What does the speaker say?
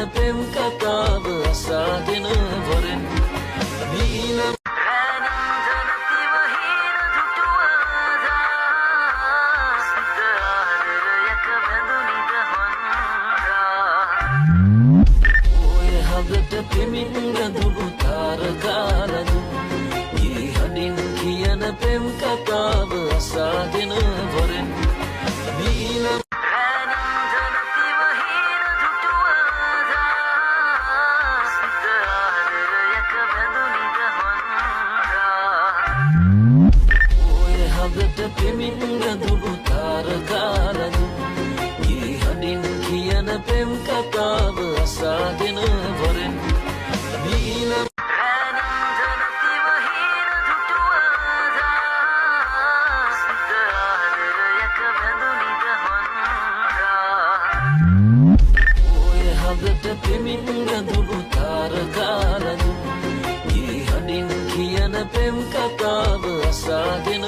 පෙම් කතාව අසාගෙන වරෙන් නීලම් පෙමින් ගඳුළු තාරකාලදු ඒ හඬින් කියන පෙම් කතාව අසාගෙන වරෙන් නීලම් පෙමින් ගඳුළු තාරකාලදු ඒ හඬින් කියන පෙම් කතාව අසාගෙන වරෙන් නීලම් පෙමින් ගඳුළු තාරකාලදු ඒ හඬින් කියන පෙම් කතාව අසාගෙන